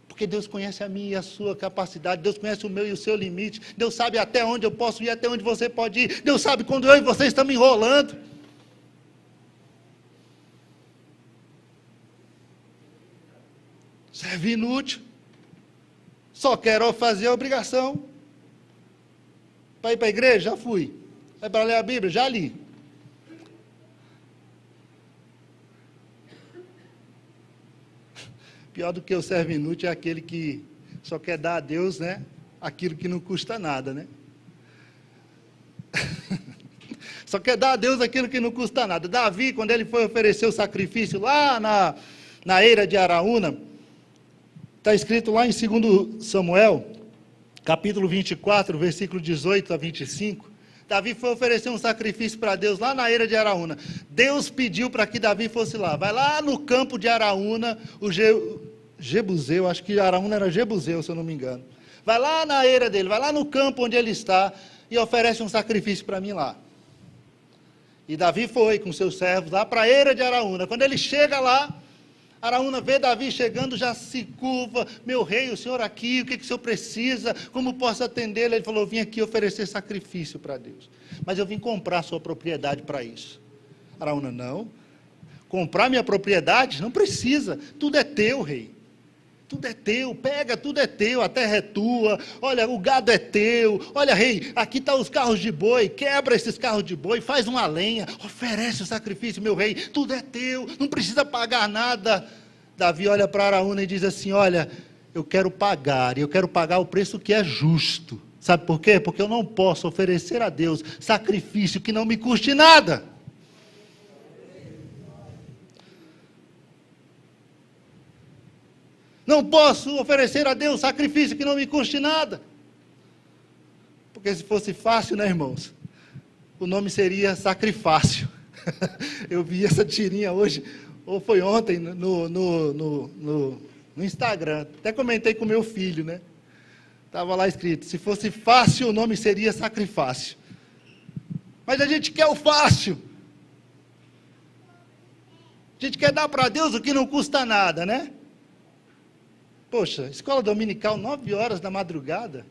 Porque Deus conhece a minha e a sua capacidade, Deus conhece o meu e o seu limite, Deus sabe até onde eu posso ir, até onde você pode ir, Deus sabe quando eu e você estamos enrolando. Serve inútil, só quero fazer a obrigação. Para ir para a igreja? Já fui. É para ler a Bíblia? Já li. Pior do que o servo inútil é aquele que só quer dar a Deus, né, aquilo que não custa nada, né? Só quer dar a Deus aquilo que não custa nada. Davi, quando ele foi oferecer o sacrifício lá na eira de Araúna, está escrito lá em 2 Samuel, capítulo 24, versículo 18 a 25, Davi foi oferecer um sacrifício para Deus lá na eira de Araúna. Deus pediu para que Davi fosse lá. Vai lá no campo de Araúna, o Jebuseu, acho que Araúna era Jebuseu, se eu não me engano. Vai lá na eira dele, vai lá no campo onde ele está e oferece um sacrifício para mim lá. E Davi foi com seus servos lá para a eira de Araúna. Quando ele chega lá, Araúna vê Davi chegando, já se curva, meu rei, o senhor aqui, o que o senhor precisa, como posso atendê-lo? Ele falou, eu vim aqui oferecer sacrifício para Deus, mas eu vim comprar sua propriedade para isso. Araúna, não, comprar minha propriedade? Não precisa, tudo é teu, rei, tudo é teu, pega, tudo é teu, a terra é tua, olha, o gado é teu, olha, rei, aqui estão os carros de boi, quebra esses carros de boi, faz uma lenha, oferece o sacrifício, meu rei, tudo é teu, não precisa pagar nada. Davi olha para Araúna e diz assim, olha, eu quero pagar, e eu quero pagar o preço que é justo. Sabe por quê? Porque eu não posso oferecer a Deus sacrifício que não me custe nada. Não posso oferecer a Deus sacrifício que não me custe nada. Porque se fosse fácil, né, irmãos? O nome seria sacrifácio. Eu vi essa tirinha hoje, ou foi ontem, no Instagram. Até comentei com meu filho, né? Estava lá escrito, se fosse fácil, o nome seria sacrifácio. Mas a gente quer o fácil. A gente quer dar para Deus o que não custa nada, né? Poxa, escola dominical, 9 horas da madrugada.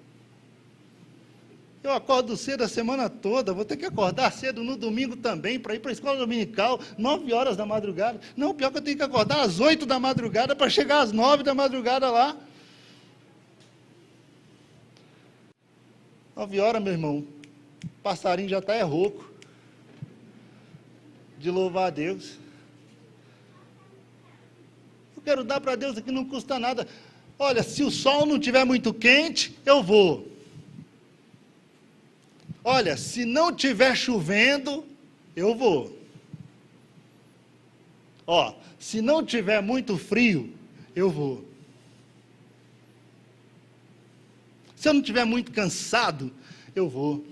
Eu acordo cedo a semana toda, vou ter que acordar cedo no domingo também, para ir para a escola dominical, 9 horas da madrugada. Não, pior que eu tenho que acordar às 8 da madrugada, para chegar às 9 da madrugada lá. 9 horas, meu irmão, o passarinho já está rouco, de louvar a Deus. Eu quero dar para Deus aqui, não custa nada. Olha, se o sol não estiver muito quente, eu vou. Olha, se não estiver chovendo, eu vou. Ó, se não estiver muito frio, eu vou. Se eu não estiver muito cansado, eu vou.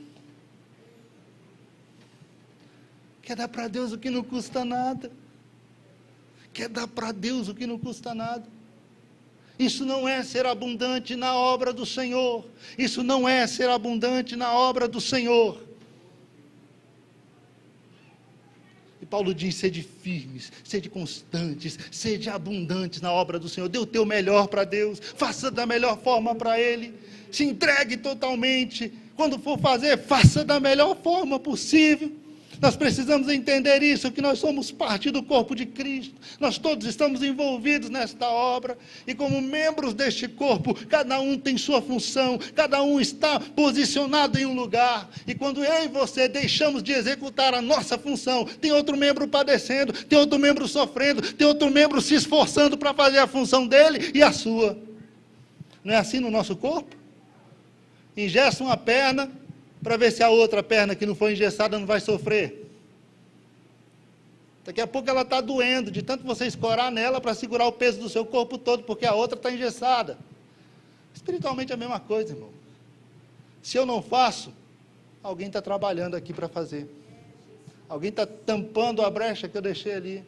Quer dar para Deus o que não custa nada. Quer dar para Deus o que não custa nada. Isso não é ser abundante na obra do Senhor. Isso não é ser abundante na obra do Senhor. E Paulo diz: sede firmes, sede constantes, sede abundantes na obra do Senhor. Dê o teu melhor para Deus, faça da melhor forma para Ele, se entregue totalmente. Quando for fazer, faça da melhor forma possível. Nós precisamos entender isso, que nós somos parte do corpo de Cristo, nós todos estamos envolvidos nesta obra, e como membros deste corpo, cada um tem sua função, cada um está posicionado em um lugar, e quando eu e você deixamos de executar a nossa função, tem outro membro padecendo, tem outro membro sofrendo, tem outro membro se esforçando para fazer a função dele e a sua. Não é assim no nosso corpo? Engessa uma perna, para ver se a outra perna que não foi engessada não vai sofrer. Daqui a pouco ela está doendo, de tanto você escorar nela para segurar o peso do seu corpo todo, porque a outra está engessada. Espiritualmente é a mesma coisa, irmão. Se eu não faço, alguém está trabalhando aqui para fazer. Alguém está tampando a brecha que eu deixei ali.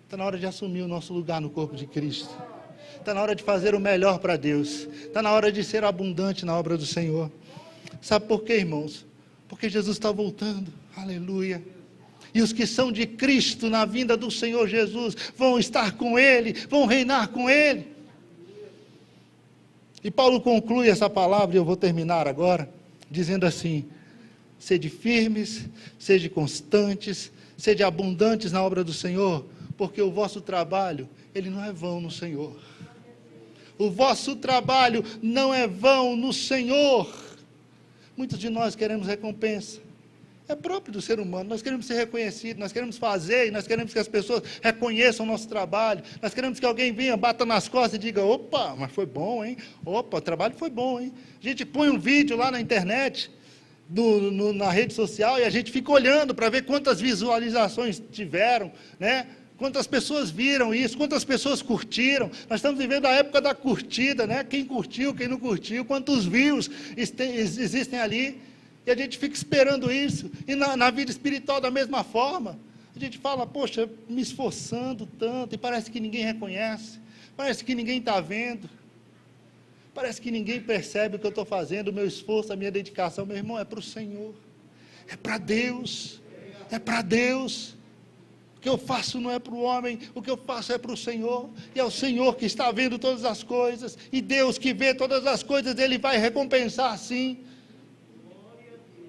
Está na hora de assumir o nosso lugar no corpo de Cristo. Está na hora de fazer o melhor para Deus. Está na hora de ser abundante na obra do Senhor. Sabe por quê, irmãos? Porque Jesus está voltando, aleluia, e os que são de Cristo na vinda do Senhor Jesus, vão estar com Ele, vão reinar com Ele, e Paulo conclui essa palavra, e eu vou terminar agora, dizendo assim: sede firmes, sede constantes, sede abundantes na obra do Senhor, porque o vosso trabalho, ele não é vão no Senhor, o vosso trabalho não é vão no Senhor. Muitos de nós queremos recompensa, é próprio do ser humano, nós queremos ser reconhecidos, nós queremos fazer, e nós queremos que as pessoas reconheçam o nosso trabalho, nós queremos que alguém venha, bata nas costas e diga: opa, mas foi bom, hein? Opa, o trabalho foi bom, hein? A gente põe um vídeo lá na internet, na rede social, e a gente fica olhando para ver quantas visualizações tiveram, né? Quantas pessoas viram isso, quantas pessoas curtiram. Nós estamos vivendo a época da curtida, né? Quem curtiu, quem não curtiu, quantos views existem ali, e a gente fica esperando isso. E na vida espiritual da mesma forma, a gente fala: poxa, me esforçando tanto, e parece que ninguém reconhece, parece que ninguém está vendo, parece que ninguém percebe o que eu estou fazendo, o meu esforço, a minha dedicação. Meu irmão, é para o Senhor, é para Deus, é para Deus. O que eu faço não é para o homem, o que eu faço é para o Senhor, e é o Senhor que está vendo todas as coisas, e Deus que vê todas as coisas, Ele vai recompensar sim.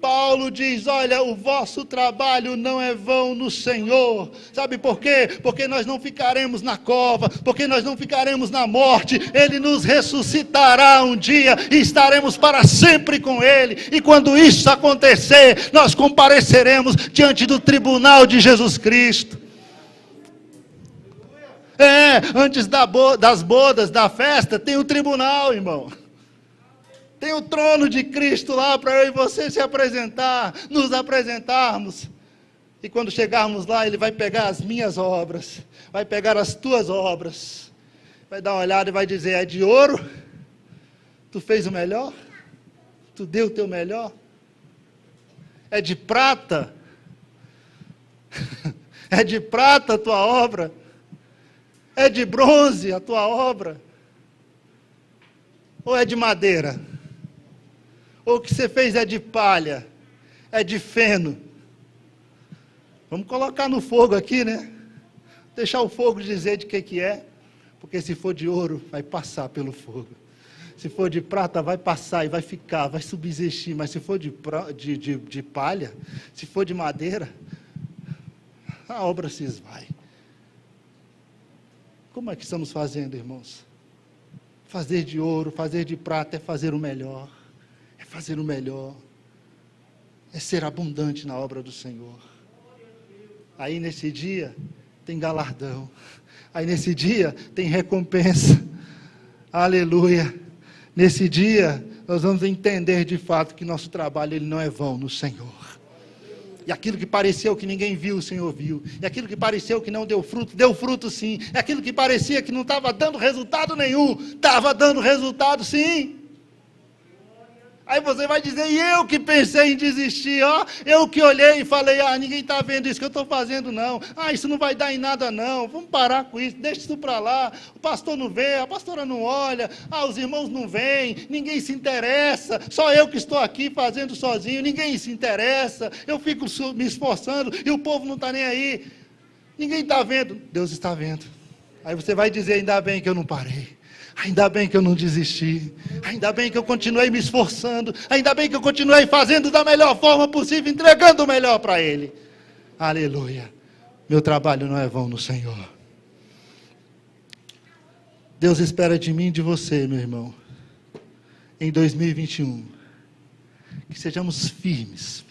Paulo diz: olha, o vosso trabalho não é vão no Senhor. Sabe por quê? Porque nós não ficaremos na cova, porque nós não ficaremos na morte, Ele nos ressuscitará um dia, e estaremos para sempre com Ele, e quando isso acontecer, nós compareceremos diante do tribunal de Jesus Cristo. Antes das bodas, da festa, tem o tribunal, irmão. Tem o trono de Cristo lá para eu e você se apresentar, nos apresentarmos. E quando chegarmos lá, Ele vai pegar as minhas obras, vai pegar as tuas obras, vai dar uma olhada e vai dizer: é de ouro? Tu fez o melhor? Tu deu o teu melhor? É de prata? É de prata a tua obra? É de bronze a tua obra? Ou é de madeira? Ou o que você fez é de palha? É de feno? Vamos colocar no fogo aqui, né? Deixar o fogo dizer de que é. Porque se for de ouro, vai passar pelo fogo. Se for de prata, vai passar e vai ficar, vai subsistir. Mas se for de palha, se for de madeira, a obra se esvai. Como é que estamos fazendo, irmãos? Fazer de ouro, fazer de prata é fazer o melhor. É fazer o melhor. É ser abundante na obra do Senhor. Aí nesse dia tem galardão. Aí nesse dia tem recompensa. Aleluia. Nesse dia nós vamos entender de fato que nosso trabalho ele não é vão no Senhor. E aquilo que pareceu que ninguém viu, o Senhor viu. E aquilo que pareceu que não deu fruto sim. E aquilo que parecia que não estava dando resultado nenhum, estava dando resultado sim. Aí você vai dizer, e eu que pensei em desistir, ó, eu que olhei e falei, ninguém está vendo isso que eu estou fazendo não, isso não vai dar em nada não, vamos parar com isso, deixa isso para lá, o pastor não vê, a pastora não olha, os irmãos não vêm, ninguém se interessa, só eu que estou aqui fazendo sozinho, ninguém se interessa, eu fico me esforçando e o povo não está nem aí, ninguém está vendo, Deus está vendo. Aí você vai dizer, ainda bem que eu não parei, ainda bem que eu não desisti, ainda bem que eu continuei me esforçando, ainda bem que eu continuei fazendo da melhor forma possível, entregando o melhor para Ele. Aleluia. Meu trabalho não é vão no Senhor. Deus espera de mim e de você, meu irmão, em 2021, que sejamos firmes,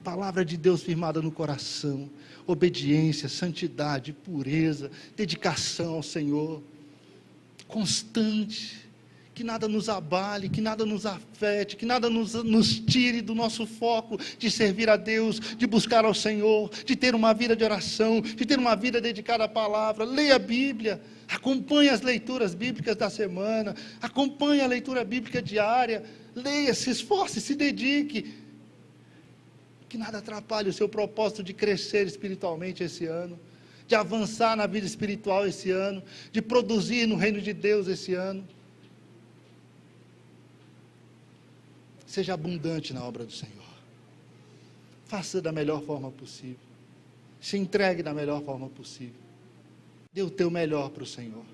palavra de Deus firmada no coração, obediência, santidade, pureza, dedicação ao Senhor, constante, que nada nos abale, que nada nos afete, que nada nos tire do nosso foco de servir a Deus, de buscar ao Senhor, de ter uma vida de oração, de ter uma vida dedicada à palavra. Leia a Bíblia, acompanhe as leituras bíblicas da semana, acompanhe a leitura bíblica diária, leia, se esforce, se dedique, que nada atrapalhe o seu propósito de crescer espiritualmente esse ano, de avançar na vida espiritual esse ano, de produzir no reino de Deus esse ano. Seja abundante na obra do Senhor. Faça da melhor forma possível. Se entregue da melhor forma possível. Dê o teu melhor para o Senhor.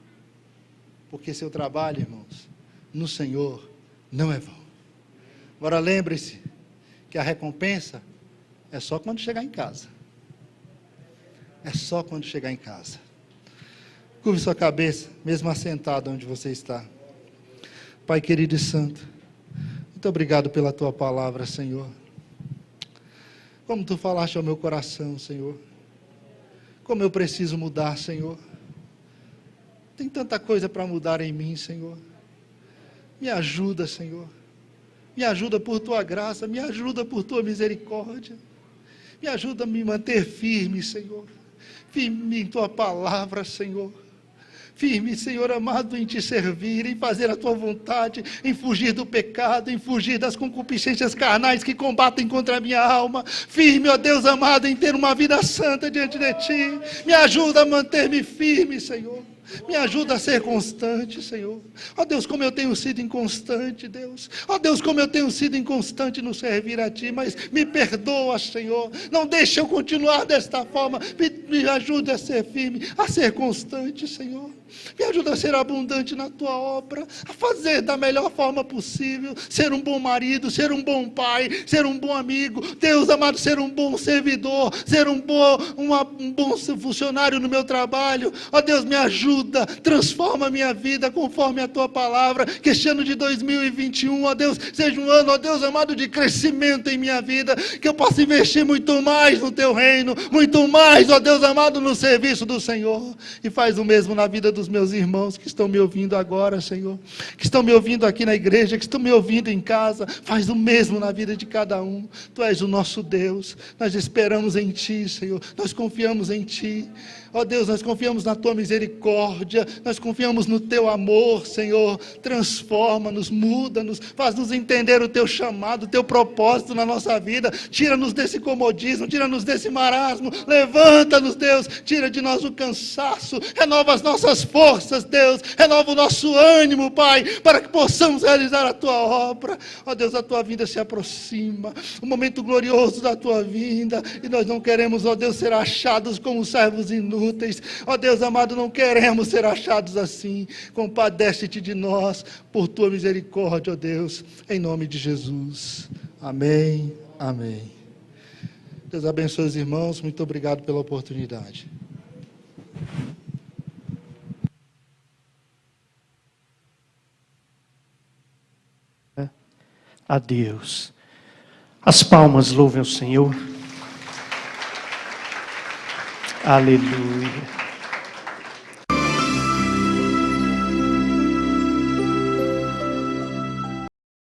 Porque seu trabalho, irmãos, no Senhor não é vão. Agora lembre-se que a recompensa é só quando chegar em casa. É só quando chegar em casa. Curve sua cabeça, mesmo assentado onde você está. Pai querido e santo, muito obrigado pela tua palavra, Senhor. Como tu falaste ao meu coração, Senhor. Como eu preciso mudar, Senhor. Tem tanta coisa para mudar em mim, Senhor. Me ajuda, Senhor. Me ajuda por tua graça, me ajuda por tua misericórdia. Me ajuda a me manter firme, Senhor. Firme em tua palavra, Senhor. Firme, Senhor amado, em te servir, em fazer a tua vontade, em fugir do pecado, em fugir das concupiscências carnais que combatem contra a minha alma. Firme, ó Deus amado, em ter uma vida santa diante de ti. Me ajuda a manter-me firme, Senhor. Me ajuda a ser constante, Senhor. Ó Deus, como eu tenho sido inconstante, Deus. Ó Deus, como eu tenho sido inconstante no servir a Ti, mas me perdoa, Senhor. Não deixe eu continuar desta forma. Me ajude a ser firme, a ser constante, Senhor. Me ajuda a ser abundante na Tua obra, a fazer da melhor forma possível, ser um bom marido, ser um bom pai, ser um bom amigo, Deus amado, ser um bom servidor, ser um bom funcionário no meu trabalho. Ó Deus, me ajuda, transforma a minha vida conforme a Tua palavra, que este ano de 2021, ó Deus, seja um ano, ó Deus amado, de crescimento em minha vida, que eu possa investir muito mais no Teu reino, muito mais, ó Deus amado, no serviço do Senhor, e faz o mesmo na vida dos meus irmãos que estão me ouvindo agora, Senhor, que estão me ouvindo aqui na igreja, que estão me ouvindo em casa, faz o mesmo na vida de cada um. Tu és o nosso Deus, nós esperamos em Ti, Senhor, nós confiamos em Ti. Ó Deus, nós confiamos na Tua misericórdia, nós confiamos no Teu amor, Senhor. Transforma-nos, muda-nos, faz-nos entender o Teu chamado, o Teu propósito na nossa vida. Tira-nos desse comodismo, tira-nos desse marasmo, levanta-nos, Deus, tira de nós o cansaço, renova as nossas forças, Deus, renova o nosso ânimo, Pai, para que possamos realizar a Tua obra. Ó Deus, a Tua vinda se aproxima, o momento glorioso da Tua vinda, e nós não queremos, ó Deus, ser achados como servos inúteis. Ó Deus amado, não queremos ser achados assim. Compadece-te de nós por Tua misericórdia, ó Deus, em nome de Jesus. Amém, amém. Deus abençoe os irmãos, muito obrigado pela oportunidade. A Deus. As palmas louvem o Senhor. Aleluia.